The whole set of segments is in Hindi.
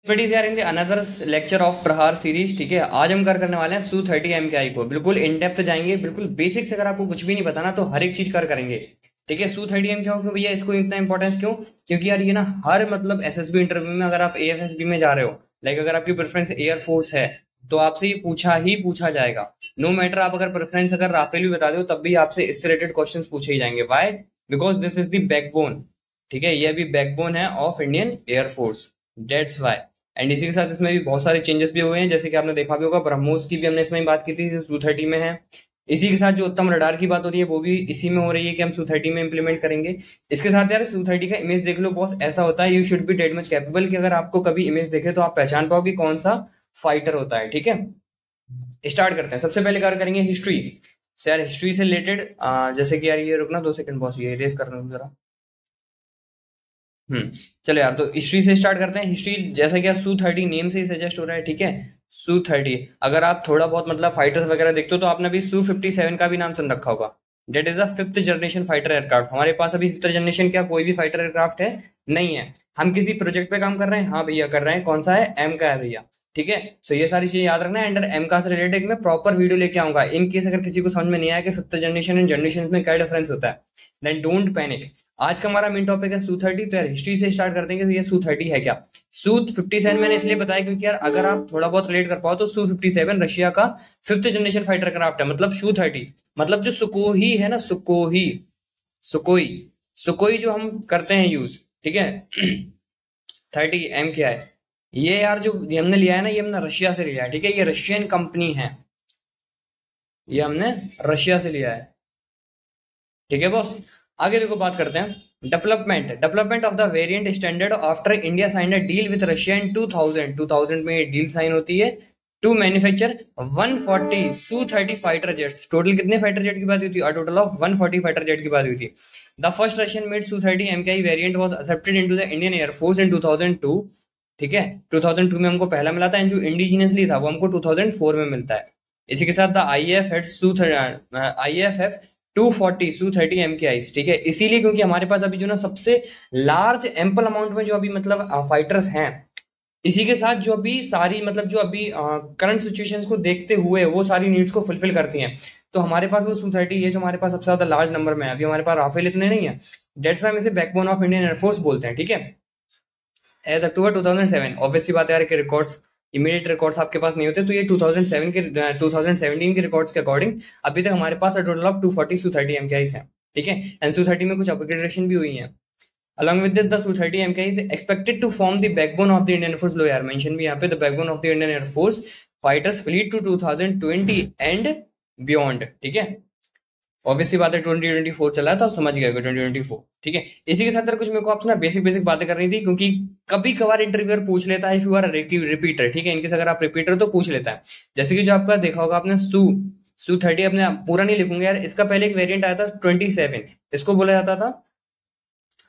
Everybody is here in the another lecture of प्रहार सीरीज। ठीक है, आज हम करने वाले हैं Su-30 MKI को। बिल्कुल इन डेप्थ जाएंगे, बिल्कुल बेसिक से। अगर आपको कुछ भी नहीं पता ना तो हर एक चीज करेंगे। ठीक है, Su-30 MKI क्यों भैया, इसको इतना इंपॉर्टेंस क्यों? क्योंकि यार ये ना हर मतलब एसएसबी इंटरव्यू में, अगर आप एएफएसबी में जा रहे हो, लाइक अगर आपकी प्रेफरेंस एयरफोर्स है तो आपसे ये पूछा जाएगा। नो मैटर आप अगर प्रेफरेंस अगर राफेल भी बता दो तब भी आपसे इससे रिलेटेड क्वेश्चंस पूछे ही जाएंगे। Why? Because this is the backbone. ठीक है, ये भी बैकबोन है of Indian air force, that's why. And इसी के साथ इसमें भी बहुत सारे चेंजेस भी हुए हैं, जैसे कि आपने देखा भी होगा ब्रह्मोस की भी हमने इसमें बात की थी, Su-30 में है। इसी के साथ जो उत्तम रडार की बात हो रही है वो भी इसी में हो रही है कि हम Su-30 में इंप्लीमेंट करेंगे। इसके साथ यार Su-30 का इमेज देख लो बॉस, ऐसा होता है, you should be that much capable कि अगर आपको कभी इमेज देखे तो आप पहचान पाओगे कौन सा फाइटर होता है। ठीक है, स्टार्ट करते हैं। सबसे पहले करेंगे हिस्ट्री से। यार हिस्ट्री से रिलेटेड जैसे कि यार ये रुकना 2 सेकंड बॉस, ये रेस कर रहा हूँ जरा। चलो यार, तो हिस्ट्री से स्टार्ट करते हैं। हिस्ट्री जैसा कि यार Su-30 नेम से ही सजेस्ट हो रहा है। ठीक है, Su-30 अगर आप थोड़ा बहुत मतलब फाइटर्स वगैरह देखते हो तो आपने अभी Su-57 का भी नाम सुन रखा होगा। That is a fifth generation fighter aircraft. हमारे पास अभी फिफ्थ जनरेशन क्या कोई भी फाइटर एयरक्राफ्ट है नहीं है। हम किसी प्रोजेक्ट पे काम कर रहे हैं, हाँ भैया कर रहे हैं। कौन सा है? एम का है भैया। ठीक है, सो ये सारी चीजें याद रखना है। एंड एम का से रिलेटेड मैं प्रॉपर वीडियो लेके आऊंगा। इन केस अगर किसी को समझ में नहीं आया कि फिफ्थ जनरेशन एंड जनरेशन में क्या डिफरेंस होता है, देन डोंट पैनिक। आज का हमारा मेन टॉपिक है Su-30। तो यार हिस्ट्री से स्टार्ट करते हैं कि ये Su-30 है क्या। Su-57 मैंने इसलिए बताया क्योंकि यार अगर आप थोड़ा बहुत रिलेट कर पाओ तो Su-57 रशिया का फिफ्थ जनरेशन फाइटर क्राफ्ट है। मतलब Su-30 मतलब जो सुकोही है ना, सुकोही, सुकोई, सुकोई जो हम करते हैं यूज। ठीक है 30 M क्या है ये यार, जो ये हमने लिया है ना, ये हमने रशिया से लिया है। ठीक है, ये रशियन कंपनी है, ये हमने रशिया से लिया है। ठीक है बॉस, आगे देखो बात करते हैं development of the variant standard after India sign a deal with Russia in 2000 में ये डील साइन होती है to manufacture 140 Su-30 fighter jets. Total कितने फाइटर जेट की बात हुई थी? A total of 140 fighter jet की बात हुई थी। The first Russian made Su-30 MKI variant was accepted into the Indian air force in 2002। ठीक है, 2002 में हमको पहला मिला था, एंड जो इंडिजिनियसली था वो हमको 2004 में मिलता है। इसी के साथ the I F 240 Su-30 MKI। ठीक है, इसीलिए क्योंकि हमारे पास अभी जो ना सबसे लार्ज एम्पल अमाउंट में जो अभी मतलब फाइटर्स हैं, इसी के साथ जो अभी सारी मतलब जो अभी करंट सिचुएशंस को देखते हुए वो सारी नीड्स को फुलफिल करती हैं। तो हमारे पास वो Su-30 ये जो हमारे पास सबसे ज्यादा लार्ज नंबर में है। अभी हमारे पास राफेल इतने नहीं है, डेट्स वाई हम इसे बैकबोन ऑफ इंडियन एयरफोर्स बोलते हैं। ठीक है, एज अक्टूबर 2007। ऑब्वियसली बात है यार कि रिकॉर्ड्स, इमीडिएट रिकॉर्ड्स आपके पास नहीं होते, तो ये 2007 के 2017 के रिकॉर्ड्स के अकॉर्डिंग अभी तक हमारे पास टोटल ऑफ 240 Su-30 MKIs हैं। ठीक है, एंड Su-30 में कुछ अपग्रेडेशन भी हुई है। Along with this, the Su-30 MKI is expected to form the backbone of the Indian Air Force। लो यार मेंशन भी यहाँ पे, the backbone of the Indian Air Force fighters fleet to 2020 and beyond। ठीक है, ऑब्वियसली बात है 2024 चला है तो आप समझ गए 2024। ठीक है, इसी के साथ यार कुछ मेरे को आपसे ना बेसिक बेसिक बातें करनी थी, क्योंकि कभी कभार इंटरव्यूअर पूछ लेता है इफ यू आर रिपीटर। ठीक है, इनकेस अगर आप रिपीटर तो पूछ लेता है। जैसे कि जो आपका देखा होगा आपने Su-30 अपने पूरा नहीं लिखूंगा यार, इसका पहले एक वेरिएंट आया था 27, इसको बोला जाता था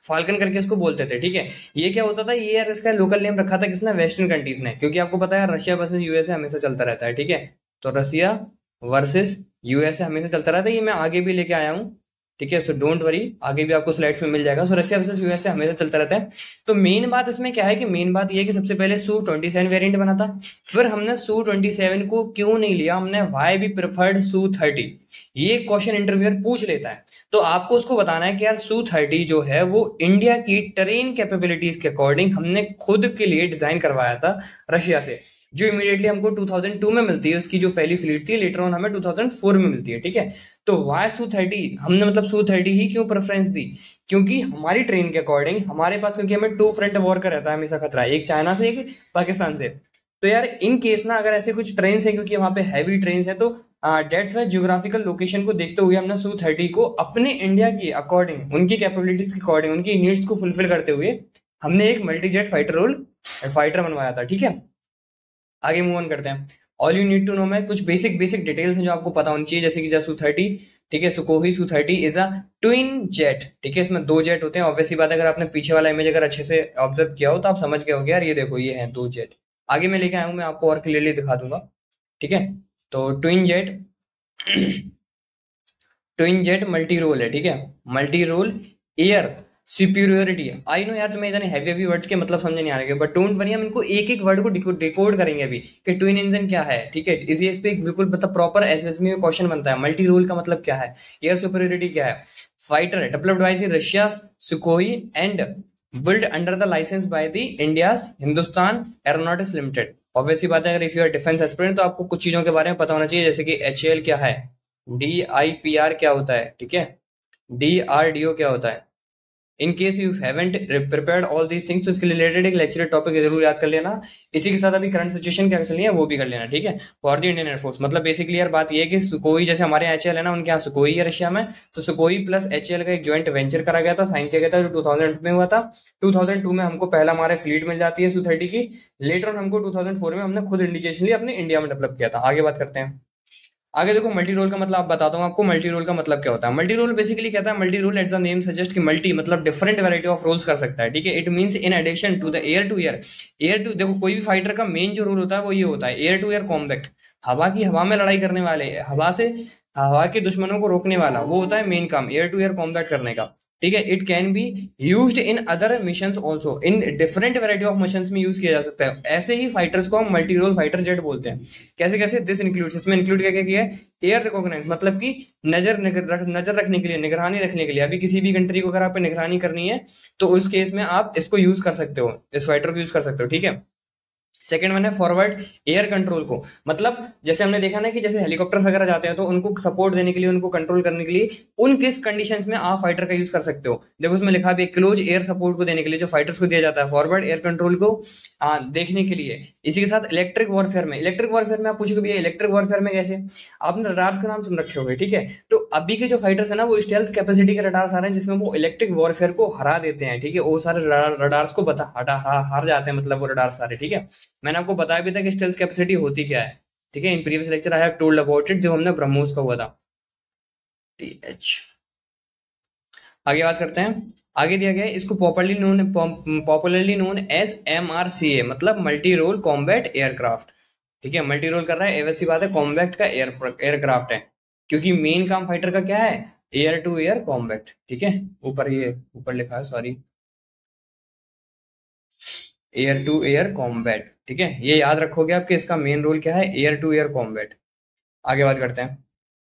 फाल्कन करके इसको बोलते थे। ठीक है, ये क्या होता था, ये यार इसका लोकल नेम रखा था किसने? वेस्टर्न कंट्रीज ने, क्योंकि आपको पता है रशिया वर्सेस यूएसए हमेशा चलता रहता है। ठीक है, तो रशिया वर्सेस यूएसए हमेशा चलता रहता है, ये मैं आगे भी लेके आया हूँ। ठीक है, सो डोंट वरी, आगे भी आपको स्लाइड्स में मिल जाएगा। सो रशिया वर्सेस यूएसए हमेशा चलता रहता है। तो मेन बात इसमें क्या है कि मेन बात ये है कि सबसे पहले Su-27 वेरिएंट बना था, फिर हमने Su-27 को क्यों नहीं लिया, हमने वाई भी प्रेफर्ड Su-30। ये क्वेश्चन इंटरव्यूअर पूछ लेता है, तो आपको उसको बताना है कि यार Su-30 जो है वो इंडिया की टेरेन कैपेबिलिटीज के अकॉर्डिंग हमने खुद के लिए डिजाइन करवाया था रशिया से, जो इमीडिएटली हमको 2002 में मिलती है। उसकी जो पहली फ्लीट थी लेटर ऑन हमें 2004 में मिलती है। ठीक है, तो वाई Su-30 हमने मतलब Su-30 ही क्यों प्रेफरेंस दी? क्योंकि हमारी ट्रेन के अकॉर्डिंग हमारे पास, क्योंकि हमें टू फ्रंट वॉर का रहता है हमेशा खतरा, एक चाइना से एक पाकिस्तान से। तो यार इन केस ना अगर ऐसे कुछ ट्रेन है, क्योंकि वहां पे हैवी ट्रेन है, तो डेट्स वाई जियोग्राफिकल लोकेशन को देखते हुए हमने Su-30 को अपने इंडिया की अकॉर्डिंग, उनकी कैपेबिलिटीज के अकॉर्डिंग, उनकी नीड्स को फुलफिल करते हुए हमने एक मल्टीजेट फाइटर बनवाया था। ठीक है, आगे मूव ऑन करते हैं। All you need to know में कुछ बेसिक बेसिक डिटेल्स हैं जो आपको पता होनी चाहिए, जैसे कि Su-30। ठीक है, सुकोही Su-30 is a twin jet. ठीक है, इसमें दो जेट होते हैं। ऑब्वियसली बात है, अगर आपने पीछे वाला इमेज अगर अच्छे से ऑब्जर्व किया हो तो आप समझ गए होगे यार, ये देखो ये हैं दो जेट। आगे मैं लेके आया हूं, मैं आपको और क्लियरली दिखा दूंगा। ठीक है, तो twin jet twin jet multi role है। ठीक है, multi role air superiority. I know यार, तुम्हें इतने हैवी हैवी वर्ड्स के मतलब समझ नहीं आ रहे, बट डोंट वरी, हम इनको एक एक वर्ड को डिकोड करेंगे अभी कि ट्विन इंजन क्या है, ठीक है। इसी इस पे एक बिल्कुल मतलब प्रॉपर एसएसबी में क्वेश्चन बनता है। मल्टी रोल का मतलब क्या है, एयर सुपीरियोरिटी क्या है। Fighter developed by the Russia Sukhoi and build under the licence by the India's Hindustan Aeronautics Limited. Obviously बात है, अगर if you are defence aspirant तो आपको कुछ चीजों के बारे में पता होना चाहिए, जैसे कि एचएएल क्या है, डीआईपीआर क्या होता है, ठीक है, डीआरडीओ क्या होता है। In case you haven't prepared all these things तो इसके रिलेटेड एक लेक्चर टॉपिक जरूर याद कर लेना। इसी के साथ अभी करंट सिचुएशन क्या चल रही है वो भी कर लेना, ठीक है। फॉर द इंडियन एयरफोर्स मतलब बेसिकली यार बात ये है कि सुकोई, जैसे हमारे यहाँ एचएल है ना, उनके यहाँ सुकोई है रशिया में, तो सुकोई प्लस एचएल का एक ज्वाइंट वेंचर करा गया था, साइन किया गया था, जो 2000 में हुआ था। 2002 में हमको पहला हमारे फ्लीट मिल जाती है Su-30 की। लेटर ऑन हमको 2004 में हमने खुद इंडिकेशनली अपने इंडिया में डेवलप किया था। आगे बात करते हैं। आगे देखो, मल्टी रोल का मतलब आप बताता हूँ आपको, मल्टी रोल का मतलब क्या होता है। मल्टी रोल बेसिकली कहता है, multi role at the name suggest कि मल्टी मतलब डिफरेंट वैरायटी ऑफ रोल्स कर सकता है, ठीक है। It means in addition to the air to air, air to, देखो कोई भी फाइटर का मेन जो रोल होता है वो ये होता है, एयर टू एयर कॉम्बैट, हवा की हवा में लड़ाई करने वाले, हवा से हवा के दुश्मनों को रोकने वाला, वो होता है मेन काम एयर टू एयर कॉम्बैट करने का, ठीक है। It can be used in other missions also, in different variety of missions में यूज किया जा सकता है। ऐसे ही फाइटर्स को हम मल्टी रोल फाइटर जेट बोलते हैं। कैसे कैसे, दिस इंक्लूड्स, इसमें इंक्लूड क्या क्या किया है, एयर रिकॉग्नाइज मतलब कि नजर रखने के लिए, निगरानी रखने के लिए। अभी किसी भी कंट्री को अगर आप निगरानी करनी है तो उस केस में आप इसको यूज कर सकते हो, इस फाइटर को यूज कर सकते हो, ठीक है। सेकंड वन है फॉरवर्ड एयर कंट्रोल को, मतलब जैसे हमने देखा ना कि जैसे हेलीकॉप्टर वगैरह जाते हैं तो उनको सपोर्ट देने के लिए, उनको कंट्रोल करने के लिए, उन किस कंडीशंस में आप फाइटर का यूज कर सकते हो। देखो उसमें लिखा भी क्लोज एयर सपोर्ट को देने के लिए, जो फाइटर्स को दिया जाता है फॉरवर्ड एयर कंट्रोल को देखने के लिए। इसी के साथ इलेक्ट्रिक वॉरफेयर में, इलेक्ट्रिक वॉरफेयर में आप पूछोगे भैया इलेक्ट्रिक वॉरफेयर में कैसे, आपने रडार्स का नाम सुन रखे होंगे, ठीक है। तो अभी के जो फाइटर्स है ना वो स्टेल्थ कैपेसिटी के रडार्स आ रहे हैं जिसमें वो इलेक्ट्रिक वॉरफेयर को हरा देते हैं, ठीक है। वो सारे रडार्स को हार जाते हैं, मतलब वो रडार सारे, ठीक है। मैंने आपको बताया भी था कि स्टेल्थ कैपेसिटी होती क्या है, ठीक है। In previous lecture I have told about it, जब हमने ब्रह्मोस का हुआ था, TH। आगे बात करते हैं। आगे दिया गया है, इसको पॉपुलरली नोन एज MRCA, मतलब मल्टी रोल कॉम्बैट एयरक्राफ्ट, ठीक है। मल्टी रोल कर रहा है, वैसी बात है, कॉम्बैट का एयरक्राफ्ट है, क्योंकि मेन काम फाइटर का क्या है, एयर टू एयर कॉम्बैट, ठीक है। ऊपर ये ऊपर लिखा है, sorry, air to air combat, ठीक है। ये याद रखोगे आपके, इसका मेन रोल क्या है, एयर टू एयर कॉम्बैट। आगे बात करते हैं।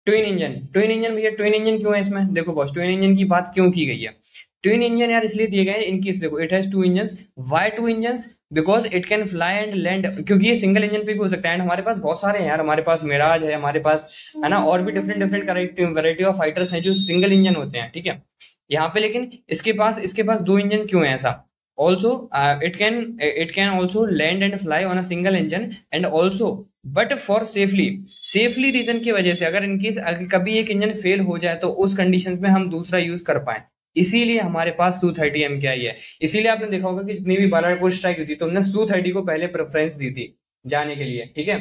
ट्विन इंजन, ट्विन इंजन भैया, ट्विन इंजन क्यों है इसमें, देखो बॉस, ट्विन इंजन की बात क्यों की गई है। ट्विन इंजन यार इसलिए दिए गए हैं इनकी, देखो it has two engine. Why two engine, because it can fly and land, क्योंकि ये सिंगल इंजन पे भी हो सकता है। एंड हमारे पास बहुत सारे हैं यार, हमारे पास मिराज है, हमारे पास है ना, और भी different different variety of fighters हैं जो सिंगल इंजन होते हैं, ठीक है। यहाँ पे लेकिन इसके पास दो इंजन क्यों है ऐसा। Also, it can also land and fly on a single engine and also, but for safely reason की वजह से, अगर इनकेस कभी एक इंजन फेल हो जाए तो उस कंडीशंस में हम दूसरा यूज कर पाए, इसीलिए हमारे पास Su-30 MKI है। इसीलिए आपने देखा होगा कि जितनी भी बालाकोट स्ट्राइक हुई थी तो हमने Su-30 को पहले प्रेफरेंस दी थी जाने के लिए, ठीक है।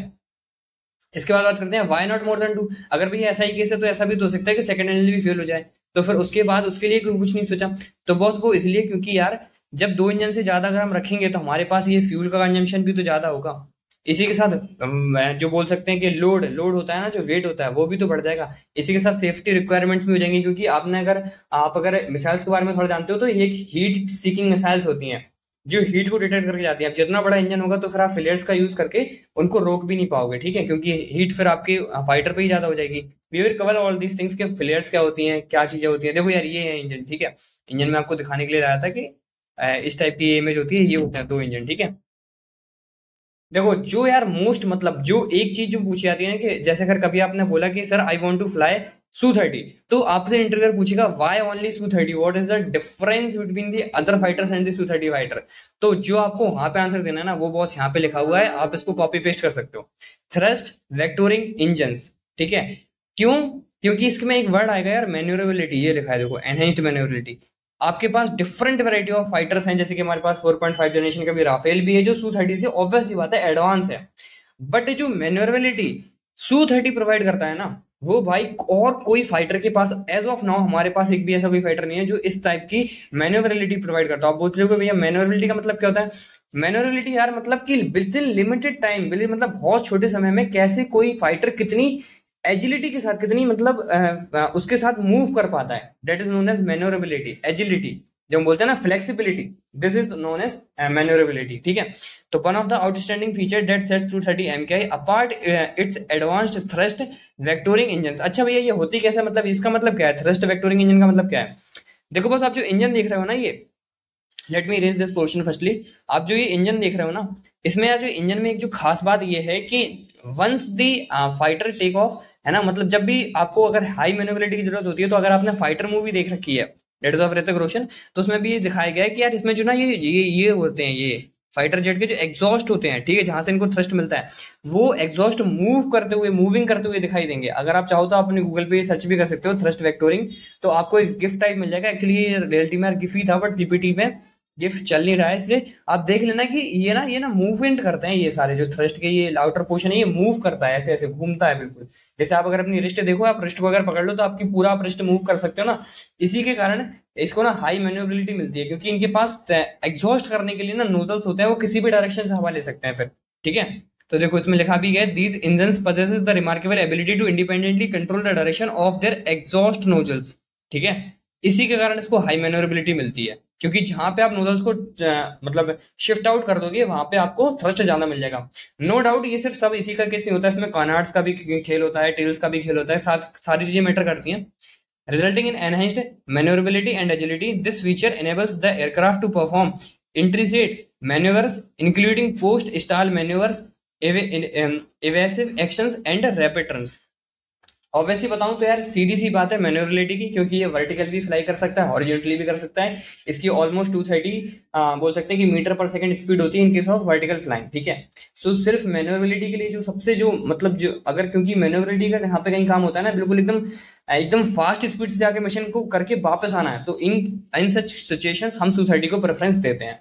इसके बाद बात करते हैं वाई नॉट मोर देन 2। अगर भैया ऐसा ही केस है तो ऐसा भी तो हो सकता है कि सेकंड इंजन भी फेल हो जाए, तो फिर उसके बाद उसके लिए क्यों कुछ नहीं सोचा। तो बॉस वो इसलिए क्योंकि यार जब दो इंजन से ज्यादा अगर हम रखेंगे तो हमारे पास ये फ्यूल का कंजम्पशन भी तो ज्यादा होगा। इसी के साथ जो बोल सकते हैं कि लोड लोड होता है ना, जो वेट होता है वो भी तो बढ़ जाएगा। इसी के साथ सेफ्टी रिक्वायरमेंट्स भी हो जाएंगी, क्योंकि आप अगर मिसाइल्स के बारे में थोड़ा जानते हो तो एक हीट सीकिंग मिसाइल्स होती हैं जो हीट को डिटेक्ट करके जाती है। अब जितना बड़ा इंजन होगा तो फिर आप फ्लेयर्स का यूज करके उनको रोक भी नहीं पाओगे, ठीक है, क्योंकि हीट फिर आपके फाइटर पे ही ज्यादा हो जाएगी। We will cover all these things के फ्लेयर्स क्या होती हैं, क्या चीजें होती हैं। देखो यार ये है इंजन, ठीक है। इंजन में आपको दिखाने के लिए लाया था कि इस टाइप की इमेज होती है, ये होता है दो इंजन, ठीक है। देखो जो यार मोस्ट मतलब जो एक चीज जो पूछी जाती है ना, कि जैसे अगर कभी आपने बोला कि sir I want to fly Su-30, तो आपसे इंटरव्यूअर पूछेगा why only Su-30, what is the difference between the other fighters and the Su-30 fighter. तो जो आपको वहां पे आंसर देना है ना, वो बॉस यहाँ पे लिखा हुआ है, आप इसको कॉपी पेस्ट कर सकते हो। थ्रस्ट वेक्टोरिंग इंजन्स, ठीक है। क्यों, क्योंकि इसमें एक वर्ड आएगा यार, मैन्यूरेबिलिटी, ये लिखा है देखो, एनहेंस्ड मैन्यूरेबिलिटी। आपके पास डिफरेंट वैरायटी ऑफ फाइटर्स हैं, जैसे कि हमारे पास 4.5 जनरेशन का भी राफेल भी है जो Su-30 से ऑब्वियस सी बात है एडवांस है। बट जो मैन्यूरेबिलिटी Su-30 प्रोवाइड करता है ना, वो भाई और कोई फाइटर के पास एज ऑफ नाउ, हमारे पास एक भी ऐसा कोई फाइटर नहीं है जो इस टाइप की मैन्यूरेबिलिटी प्रोवाइड करता है। आप बोलते हो भैया मैन्यूरेबिलिटी का मतलब क्या होता है। मैन्यूरेबिलिटी यार मतलब कि विद इन लिमिटेड टाइम, मतलब बहुत छोटे समय में कैसे कोई फाइटर कितनी एजिलिटी के साथ, कितनी मतलब उसके साथ मूव कर पाता है, that is known as manoeuvrability, agility. जो हम बोलते हैं ना flexibility, this is known as manoeuvrability, ठीक है। तो one of the outstanding feature that set 230 MKI apart its advanced thrust vectoring engine. अच्छा भैया ये होती कैसे, मतलब इसका मतलब क्या है, थ्रस्ट वेक्टोरिंग इंजन का मतलब क्या है? देखो बस आप जो इंजन देख रहे हो ना, ये let me raise this portion firstly. आप जो ये इंजन देख रहे हो ना, इसमें यार जो इंजन में एक जो खास बात ये है कि once the fighter take off, है ना, मतलब जब भी आपको अगर हाई मैन्योरेबिलिटी की जरूरत होती है, तो अगर आपने फाइटर मूवी देख रखी है डेट ऑफ ऋतिक रोशन, तो उसमें भी ये दिखाया गया है कि यार इसमें जो ना ये होते हैं, ये फाइटर जेट के जो एग्जॉस्ट होते हैं, ठीक है, जहां से इनको थ्रस्ट मिलता है, वो एग्जॉस्ट मूविंग करते हुए दिखाई देंगे। अगर आप चाहो तो आप अपने गूगल पे सर्च भी कर सकते हो थ्रस्ट वेक्टोरिंग, तो आपको एक गिफ्ट टाइप मिल जाएगा। एक्चुअली ये रियलिटी में गिफ्ट ही था, बट पीपीटी में गिफ्ट चल नहीं रहा है, इसलिए आप देख लेना कि ये ना मूवमेंट करते हैं, ये सारे जो थ्रस्ट के ये आउटर पोर्शन है, ये मूव करता है, ऐसे ऐसे घूमता है बिल्कुल। जैसे आप अगर अपनी रिस्ट देखो, आप रिस्ट को अगर पकड़ लो तो आपकी पूरा आप रिस्ट मूव कर सकते हो ना। इसी के कारण इसको ना हाई मैन्योरेबिलिटी मिलती है, क्योंकि इनके पास एग्जॉस्ट करने के लिए ना नोजल्स होते हैं, वो किसी भी डायरेक्शन से हवा ले सकते हैं फिर, ठीक है। तो देखो इसमें लिखा भी है, these engines possesses the remarkable ability to independently control the direction of their exhaust nozzles, ठीक है। इसी के कारण इसको हाई मैन्योरेबिलिटी मिलती है, क्योंकि जहां पे आप नोजल्स को मतलब शिफ्ट आउट कर दोगे, वहां पे आपको थ्रस्ट ज्यादा मिल जाएगा। नो डाउट ये सिर्फ सब इसी का केस नहीं होता है, इसमें कॉनार्ड्स का भी खेल होता है, टेल्स का भी खेल होता है, सारी चीजें मैटर करती हैं, resulting in enhanced maneuverability and agility. This feature enables the aircraft to perform intricate maneuvers, including post-stall maneuvers, evasive actions, and rapid turns. Obviously बताऊं तो यार सीधी सी बात है मैन्योरेबिलिटी की, क्योंकि ये वर्टिकल भी फ्लाई कर सकता है, हॉरिजॉन्टली भी कर सकता है। इसकी ऑलमोस्ट 230 बोल सकते हैं कि मीटर पर सेकंड स्पीड होती है in case of vertical flying, ठीक है। सो सिर्फ मैन्योरेबिलिटी के लिए जो सबसे जो मतलब जो अगर, क्योंकि मैन्योरेबिलिटी का यहाँ पे कहीं काम होता है ना, बिल्कुल एकदम एकदम फास्ट स्पीड से जाके मशीन को करके वापस आना है, तो इन सच सिचुएशंस हम 230 को प्रेफरेंस देते हैं।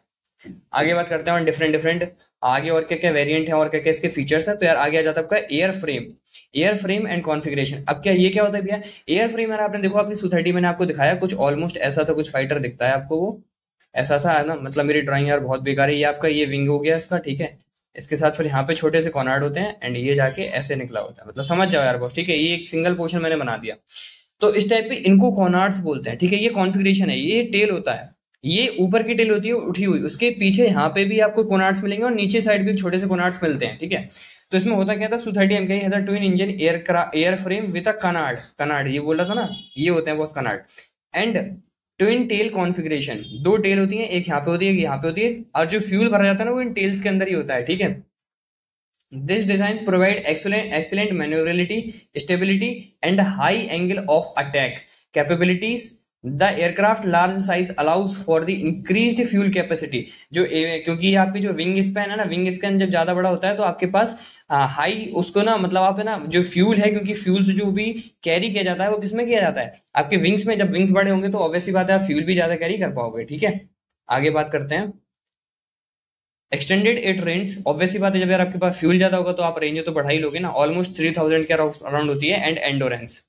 आगे बात करते हैं डिफरेंट डिफरेंट आगे और क्या क्या वेरिएंट है और क्या क्या इसके फीचर्स है। तो यार आगे आ जाता है आपका एयर फ्रेम एंड कॉन्फ़िगरेशन। अब क्या ये क्या होता है भैया, एयर फ्रेम यार आपने देखो आपकी Su-30 मैंने आपको दिखाया, कुछ ऑलमोस्ट ऐसा था, कुछ फाइटर दिखता है आपको, वो ऐसा सा है ना, मतलब मेरी ड्राइंग यार बहुत बेकार है। ये आपका ये विंग हो गया इसका, ठीक है। इसके साथ फिर यहाँ पे छोटे से कॉर्नर्ड होते हैं एंड ये जाके ऐसे निकला होता है, मतलब समझ जाओ यार बॉस, ठीक है। ये एक सिंगल पोर्शन मैंने बना दिया, तो इस टाइप पे इनको कॉर्नर्ड्स बोलते हैं, ठीक है। ये कॉन्फ़िगरेशन है, ये टेल होता है, ये ऊपर की टेल होती है उठी हुई, उसके पीछे यहाँ पे भी आपको कोनार्ड्स मिलेंगे और नीचे साइड भी छोटे से कोनार्ड्स मिलते हैं, ठीक है। तो इसमें होता क्या था, Su-30 MKI has a twin engine air frame with a canard ये बोला था ना, ये होते हैं boss canard, and twin tail configuration. दो टेल होती है, एक यहाँ पे होती है, एक यहाँ पे होती है, और जो फ्यूल भरा जाता है ना वो इन टेल्स के अंदर ही होता है, ठीक है। These designs provide excellent maneuverability, stability, and high angle of attack capabilities. The aircraft large size allows for the increased fuel capacity. क्योंकि ये आपकी जो विंग स्पैन है ना, विंग स्पैन जब ज्यादा बड़ा होता है तो आपके पास हाई उसको ना, मतलब आप है ना जो फ्यूल है, क्योंकि फ्यूल्स जो भी कैरी किया जाता है वो किसमें किया जाता है, आपके विंग्स में। जब विंग्स बड़े होंगे तो ऑब्वियसली बात है आप फ्यूल भी ज्यादा कैरी कर पाओगे, ठीक है। आगे बात करते हैं एक्सटेंडेड एट रेंज। ऑब्वियसली बात है जब यार आपके पास फ्यूल ज्यादा होगा तो आप रेंज तो बढ़ा ही लोगे ना, ऑलमोस्ट 3000 के अराउंड होती है, and endurance.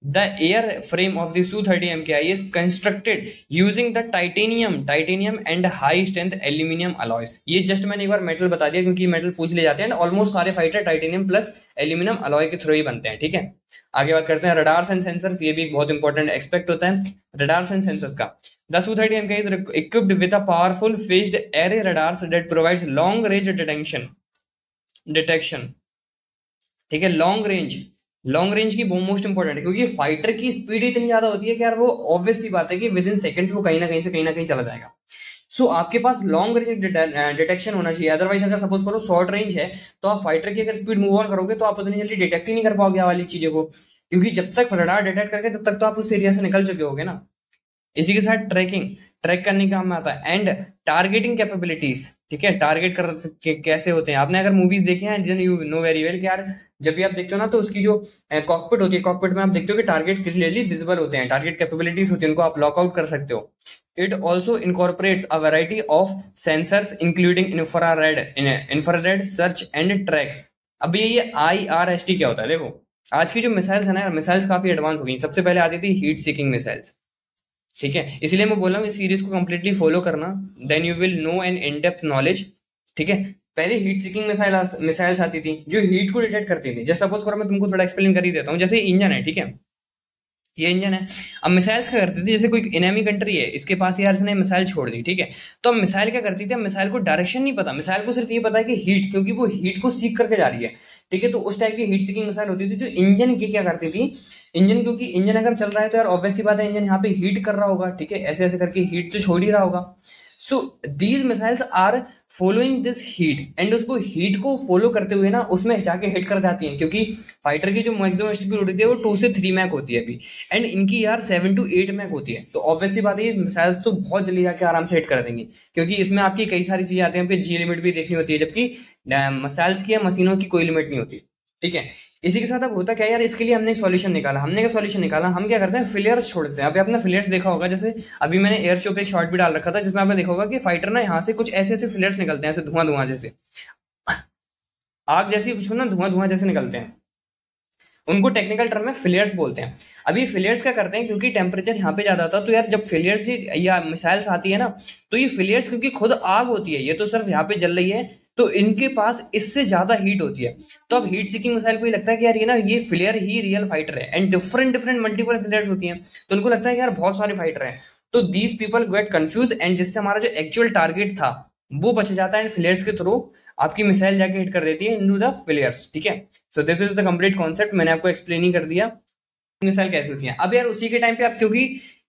The air frame of the Su-30 MKI is constructed using the titanium and high strength aluminium alloys. ये जस्ट मैंने एक बार मेटल बता दिया क्योंकि मेटल पूछ ले जाते हैं, ऑलमोस्ट सारे fighter titanium plus aluminium alloy के थ्रू ही बनते हैं, ठीक है। आगे बात करते हैं रडार्स एंड सेंसर्स, ये भी एक बहुत इंपॉर्टेंट एक्सपेक्ट होता है रडार्स एंड सेंसर्स का। The Su-30 MKI is equipped with a powerful phased array radars that provides long range detection, ठीक है। लॉन्ग रेंज की मोस्ट इंपॉर्टेंट है, क्योंकि फाइटर की स्पीड इतनी ज्यादा होती है कि यार वो ऑब्वियस सी बात है कि विद इन सेकंड्स वो कहीं ना कहीं से कहीं ना कहीं चला जाएगा। सो आपके पास लॉन्ग रेंज डिटेक्शन होना चाहिए, अदरवाइज अगर सपोज करो शॉर्ट रेंज है तो आप फाइटर की अगर स्पीड मूव ऑन करोगे तो आप उतनी जल्दी डिटेक्ट ही नहीं कर पाओगे वाली चीजों को, क्योंकि जब तक रडार डिटेक्ट करके तब तक तो आप उस एरिया से निकल चुके होगे ना। इसी के साथ ट्रैक करने का काम आता है, एंड टारगेटिंग कैपेबिलिटीज, ठीक है। टारगेट कैसे होते हैं, आपने अगर मूवीज देखे हैं यू नो वेरी वेल कि यार जब भी आप देखते हो ना तो उसकी जो कॉकपिट होती है, कॉकपिट में आप देखते हो कि टारगेट क्लियरली विजिबल होते हैं, टारगेट कैपेबिलिटीज होती है, उनको आप लॉकआउट कर सकते हो। It also incorporates a variety of sensors including infrared search and track. अब ये IRST क्या होता है, देखो आज की जो मिसाइल्स है ना, मिसाइल्स काफी एडवांस हो गई। सबसे पहले आती थी हीट सीकिंग मिसाइल्स, ठीक है। इसलिए मैं बोल रहा हूँ इस सीरीज को कंप्लीटली फॉलो करना, then you will know an in depth knowledge, ठीक है। पहले हीट सीकिंग मिसाइल्स आती थी जो हीट को डिटेक्ट करती थी। जैसे सपोज करो मैं तुमको थोड़ा एक्सप्लेन कर ही देता हूँ, जैसे इंजन है, ठीक है। ये इंजन है। अब मिसाइल्स क्या करती थी, जैसे कोई इनेमी कंट्री है, इसके पास यार इसने मिसाइल छोड़ दी, ठीक है, तो अब मिसाइल क्या करती थी, अब मिसाइल को डायरेक्शन नहीं पता, मिसाइल को सिर्फ ये पता है कि हीट, क्योंकि वो हीट को सीक करके जा रही है, ठीक है, तो उस टाइप की हीट सीकिंग मिसाइल होती थी। तो इंजन की क्या करती थी, इंजन, क्योंकि इंजन अगर चल रहा है तो यार ऑब्वियस सी बात है इंजन यहाँ पे हीट कर रहा होगा, ठीक है, ऐसे ऐसे करके हीट तो छोड़ ही रहा होगा। So these missiles are following this heat, and उसको हीट को फॉलो करते हुए ना उसमें जाके हिट कर जाती हैं, क्योंकि फाइटर की जो मैक्सिमम स्पीड होती है वो 2 से 3 मैक होती है अभी, एंड इनकी यार 7 to 8 मैक होती है। तो ऑब्वियसली बात है ये मिसाइल्स तो बहुत जल्दी जाके आराम से हिट कर देंगी, क्योंकि इसमें आपकी कई सारी चीजें आती हैं, जी लिमिट भी देखनी होती है, जबकि मिसाइल्स की या मशीनों की कोई लिमिट नहीं होती, ठीक है। इसी के साथ अब होता क्या है यार, इसके लिए हमने एक सॉल्यूशन निकाला, हमने क्या सॉल्यूशन निकाला, हम क्या करते हैं, फ्लेयर्स छोड़ देते हैं। अभी आपने फ्लेयर्स देखा होगा, जैसे अभी मैंने एयर शो पे एक शॉर्ट भी डाल रखा था, जिसमें आपने देखा होगा कि फाइटर ना यहाँ से कुछ ऐसे ऐसे फ्लेयर्स निकलते हैं, ऐसे धुआं धुआं जैसे, आग जैसी कुछ ना, धुआं धुआं जैसे निकलते हैं, उनको टेक्निकल टर्म में फ्लेयर्स बोलते हैं। अब ये फ्लेयर्स क्या करते हैं, क्योंकि टेम्परेचर यहाँ पे ज्यादा था, तो यार जब फ्लेयर्स या मिसाइल्स आती है ना, तो ये फ्लेयर्स क्योंकि खुद आग होती है, ये तो सिर्फ यहाँ पे जल रही है, तो इनके पास इससे ज्यादा हीट होती है। तो अब हीट सीकिंग मिसाइल को ये लगता है कि यार ये ना, ये फ्लेयर ही रियल फाइटर है, एंड डिफरेंट डिफरेंट मल्टीपल फ्लेयर्स होती हैं, तो उनको लगता है कि यार बहुत सारे फाइटर हैं। तो these people get confuse, and जिससे हमारा जो एक्चुअल टारगेट था वो बच जाता है, एंड फ्लेयर्स के थ्रू आपकी मिसाइल जाके हिट कर देती है इनटू द फ्लेयर्स, ठीक है। So this is the complete concept, मैंने आपको एक्सप्लेन ही कर दिया मिसाइल कैसे होती है। अब यार उसी के टाइम पे आप, क्योंकि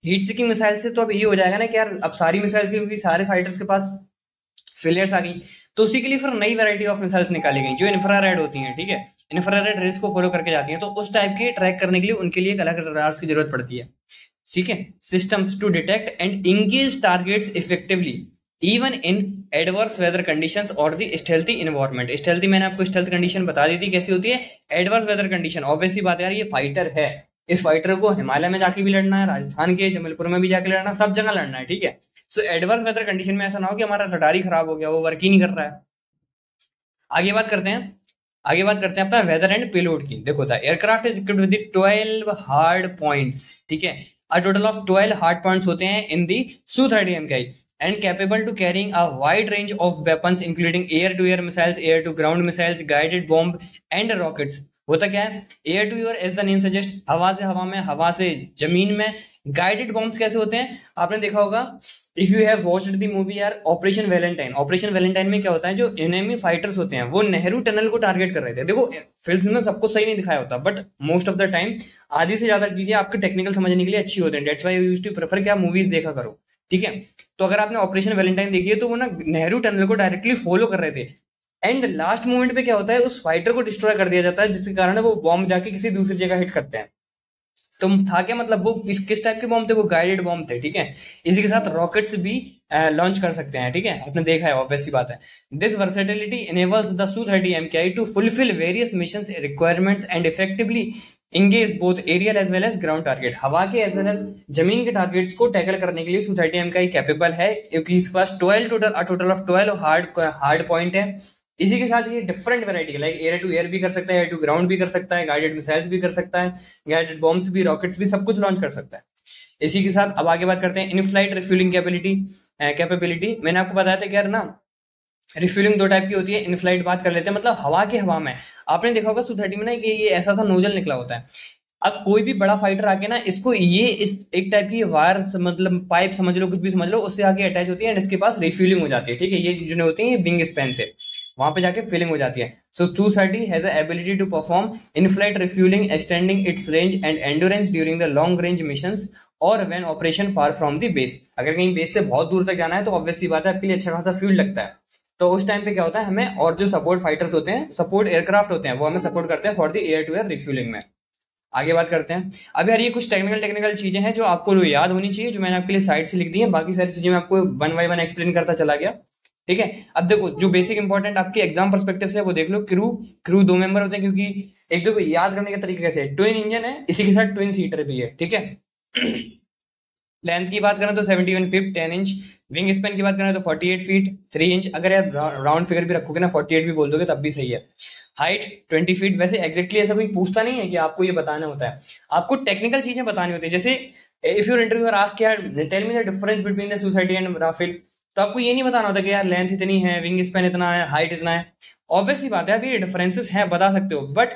हीट सीकिंग मिसाइल से तो अब ये हो जाएगा ना कि यार अब सारी मिसाइल्स, क्योंकि सारे फाइटर्स के पास फेलियर्स आ गई, तो उसी के लिए फिर नई वैरायटी ऑफ मिसाइल्स निकाली गई जो इंफ्रारेड होती हैं, ठीक है, इंफ्रारेड रेस को फॉलो करके जाती हैं, तो उस टाइप के ट्रैक करने के लिए उनके लिए एक अलग रडार्स की जरूरत पड़ती है, ठीक है, systems to detect and engage targets effectively even in adverse weather conditions और द स्टेल्थी इन्वायरमेंट। स्टेल्थी मैंने आपको स्टेल्थ कंडीशन बता दी थी कैसी होती है, एडवर्स वेदर कंडीशन, ऑब्वियसली बात है यार ये फाइटर है, इस फाइटर को हिमालय में जाके भी लड़ना है, राजस्थान के जबलपुर में भी जाके लड़ना है, सब जगह लड़ना है, ठीक है। सो एडवर्स वेदर कंडीशन में ऐसा ना हो कि हमारा रडार ही खराब हो गया, वो वर्क ही नहीं कर रहा है। आगे बात करते हैं, आगे बात करते हैं अपना वेदर एंड पेलोड की। देखो था aircraft is equipped with 12 hard points, ठीक है, a total of 12 hard points होते हैं in the Su-30 MKI and capable to carrying a wide range of weapons including air to air missiles, air to ground missiles, guided bomb and rockets. होता क्या है, air to air as the name suggest, हवा से हवा में, हवा से जमीन में। गाइडेड बॉम्ब्स कैसे होते हैं, आपने देखा होगा, if you have watched the movie यार ऑपरेशन वैलेंटाइन, ऑपरेशन वैलेंटाइन में क्या होता है, जो एनिमी फाइटर्स होते हैं वो नेहरू टनल को टारगेट कर रहे थे। देखो फिल्म में सबको सही नहीं दिखाया होता, but most of the time आधी से ज्यादा चीजें आपके टेक्निकल समझने के लिए अच्छी होती हैं, that's why you used to prefer कि आप मूवीज देखा करो, ठीक है। तो अगर आपने ऑपरेशन वैलेंटाइन देखी है तो वो ना नेहरू टनल को डायरेक्टली फॉलो कर रहे थे, एंड लास्ट मोमेंट पे क्या होता है, उस फाइटर को डिस्ट्रॉय कर दिया जाता है, जिसके कारण वो बॉम्ब जाके किसी दूसरी जगह हिट करते हैं। तो था क्या मतलब, वो किस टाइप के बॉम्ब थे, वो गाइडेड बॉम्ब थे, ठीक है। इसी के साथ रॉकेट्स भी लॉन्च कर सकते हैं, ठीक है, आपने देखा है, ऑब्वियस सी बात है। This versatility enables the Su-30 MKI to fulfil various missions requirements and effectively engage both aerial as well as ground target. हवा के एज वेल एज जमीन के टारगेट्स को टैकल करने के लिए Su-30 MKI कैपेबल है, क्योंकि इसके पास 12 टोटल ऑफ 12 हार्ड पॉइंट है। इसी के साथ ये different variety, like air to air भी कर सकता है, एयर टू ग्राउंड भी कर सकता है, गाइडेड मिसाइल्स भी कर सकता है, गाइडेड बॉम्ब्स भी, रॉकेट्स भी, सब कुछ लॉन्च कर सकता है। इसी के साथ अब आगे बात करते हैं इन फ्लाइट रिफ्यूलिंग कैपेबिलिटी। मैंने आपको बताया था कि यार ना रिफ्यूलिंग 2 टाइप की होती है, इन फ्लाइट बात कर लेते हैं, मतलब हवा के हवा में। आपने देखा होगा Su-30 में ना कि ये ऐसा सा नोजल निकला होता है। अब कोई भी बड़ा फाइटर आके ना इसको ये इस एक टाइप की वायर, मतलब पाइप समझ लो, कुछ भी समझ लो, उससे आगे अटैच होती है, एंड इसके पास रिफ्यूलिंग हो जाती है, ठीक है। ये जो होती है ये विंग स्पैन से वहां पे जाके फिलिंग हो जाती है। So Su-30 has a ability to perform in flight refuelling, extending its range and endurance during the long range missions और when operation far from the base. अगर कहीं बेस से बहुत दूर तक जाना है तो ऑब्वियसली बात है आपके लिए अच्छा खासा फ्यूल लगता है, तो उस टाइम पे क्या होता है हमें, और जो सपोर्ट फाइटर्स होते हैं, सपोर्ट एयरक्राफ्ट होते हैं, वो हमें सपोर्ट करते हैं for the air to air refuelling में। आगे बात करते हैं। अब यार ये कुछ टेक्निकल चीजें हैं जो आपको याद होनी चाहिए, जो मैंने आपके लिए साइड से लिख दी है, बाकी सारी चीजें मैं आपको 1 बाय 1 एक्सप्लेन करता चला गया, ठीक है। अब देखो जो बेसिक इंपॉर्टेंट आपके एग्जाम पर्सपेक्टिव से वो देख लो। क्रू 2 मेंबर होते हैं, क्योंकि एक देखो याद करने का तरीका कैसे है, ट्विन इंजन है, इसी के साथ ट्विन सीटर भी है, ठीक है। लेंथ की बात करें तो 71 फीट 10 इंच, विंग स्पैन की बात करें तो 48 फीट 3 इंच, अगर यार राउंड फिगर भी रखोगे ना 48 भी बोल दोगे तब भी सही है। Height 20 feet. वैसे एग्जैक्टली ऐसा कोई पूछता नहीं है कि आपको ये बताना होता है, आपको टेक्निकल चीजें बतानी होती है। जैसे इफ योर इंटरव्यूअर आस्क यार tell me the difference between the Su-30 and Rafale, तो आपको ये नहीं बताना होता कि यार लेंथ इतनी है, विंग स्पैन इतना है, हाइट इतना है। ऑब्वियस सी बात है, अभी ये डिफरेंसेस हैं, बता सकते हो, बट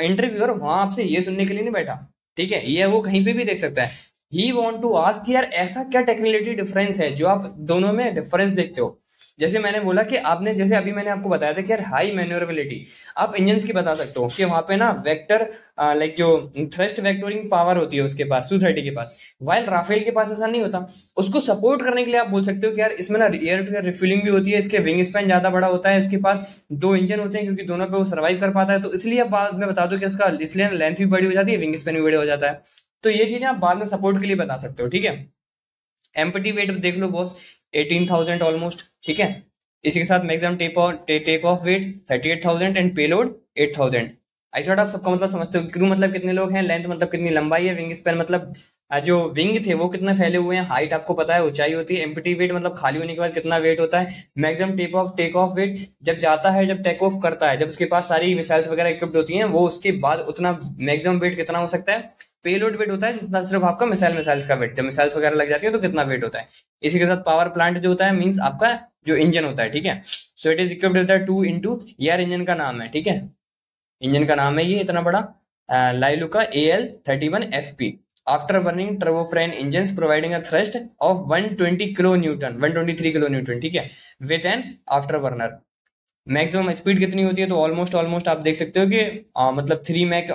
इंटरव्यूअर वहां आपसे ये सुनने के लिए नहीं बैठा ठीक है, ये वो कहीं पे भी देख सकता है। ही वॉन्ट टू आस्क यार ऐसा क्या टेक्निकलिटी डिफरेंस है जो आप दोनों में डिफरेंस देखते हो। जैसे मैंने बोला कि आपने, जैसे अभी मैंने आपको बताया था कि यार हाई मैन्योरेबिलिटी, आप इंजन्स की बता सकते हो कि वहां पे ना वेक्टर, लाइक जो थ्रस्ट वेक्टोरिंग पावर होती है उसके पास, Su-30 के पास, वाइल राफेल के पास ऐसा नहीं होता। उसको सपोर्ट करने के लिए आप बोल सकते हो कि यार इसमें ना एयर टू एयर रिफ्यूलिंग भी होती है, इसके विंग स्पैन ज्यादा बड़ा होता है, इसके पास दो इंजन होते हैं क्योंकि दोनों पे वो सर्वाइव कर पाता है, तो इसलिए आप बाद में बता दो कि इसका इसलिए लेंथ भी बड़ी हो जाती है, विंग स्पैन भी बड़ा हो जाता है। तो ये चीजें आप बाद में सपोर्ट के लिए बता सकते हो, ठीक है। एम्पटी वेट देख लो बॉस, 18,000 ऑलमोस्ट, ठीक है। इसी के साथ maximum take off weight 38,000 and payload 8,000। I thought आप सबका मतलब समझते हो, क्रू मतलब कितने लोग हैं, लेंथ मतलब कितनी लंबाई है, विंग स्पैन मतलब जो विंग थे वो कितना फैले हुए हैं, हाइट आपको पता है, ऊंचाई होती है, एम्पटी वेट मतलब खाली होने के बाद कितना वेट होता है, मैक्सिमम टेक ऑफ वेट जब जाता है, जब टेक ऑफ करता है, जब उसके पास सारी मिसाइल्स वगैरह इक्विप्ड होती हैं, वो उसके बाद उतना मैक्सिमम वेट कितना हो सकता है। पेलोड वेट होता है जितना सिर्फ आपका मिसाइल्स का वेट, जब मिसाइल्स वगैरह लग जाती है तो कितना वेट होता है। इसी के साथ पावर प्लांट जो होता है मींस आपका जो इंजन होता है, ठीक है। So it is equipped with 2 यार इंजन का नाम है, ठीक है, इंजन का नाम है ये इतना बड़ा, Lyulka AL31FP। After burning turbofan engine providing a thrust of 120 kilo newton, 123 kilo newton, ठीक है, with an after burner. Maximum speed कितनी होती है, तो ऑलमोस्ट ऑलमोस्ट आप देख सकते हो कि मतलब 3 मैक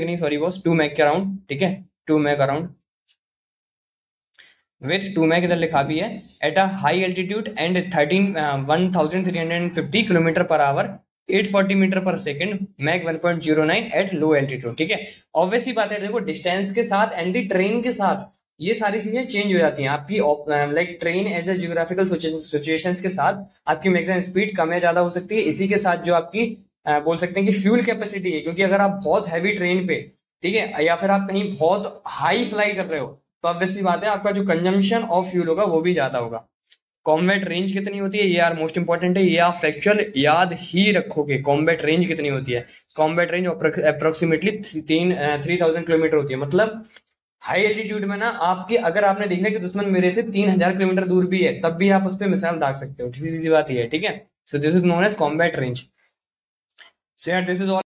नहीं, सॉरी बॉस, 2 मैक के अराउंड, ठीक है, 2 मैक अराउंड, विथ 2 मैक इधर लिखा भी है, at a high altitude and 1350 kilometre per hour, 840 metre per second, Mach 1.09 at low altitude, ठीक है। ऑब्वियसली बात है, देखो डिस्टेंस के साथ एंटी ट्रेन के साथ ये सारी चीजें चेंज हो जाती हैं आपकी, like train as a geographical situations के साथ आपकी मैक्सिमम स्पीड कम या ज्यादा हो सकती है। इसी के साथ जो आपकी बोल सकते हैं कि फ्यूल कैपेसिटी है, क्योंकि अगर आप बहुत हैवी ट्रेन पे, ठीक है, या फिर आप कहीं बहुत हाई फ्लाई कर रहे हो, तो ऑब्वियसली बात है आपका जो कंजम्पशन ऑफ फ्यूल होगा वो भी ज्यादा होगा। कॉम्बैट रेंज कितनी होती है ये यार मोस्ट इंपॉर्टेंट है, ये आप फैक्चुअल याद ही रखोगे, कॉम्बैट रेंज कितनी होती है। कॉम्बैट रेंज अप्रोक्सीमेटली 3,000 किलोमीटर होती है, मतलब हाई एल्टीट्यूड में ना आपके, अगर आपने देखा कि दुश्मन मेरे से 3,000 किलोमीटर दूर भी है तब भी आप उस पर मिसाइल दाग सकते हो, सीधी सी बात ये है, ठीक है। So this is known as combat range. So यार दिस इज ऑल।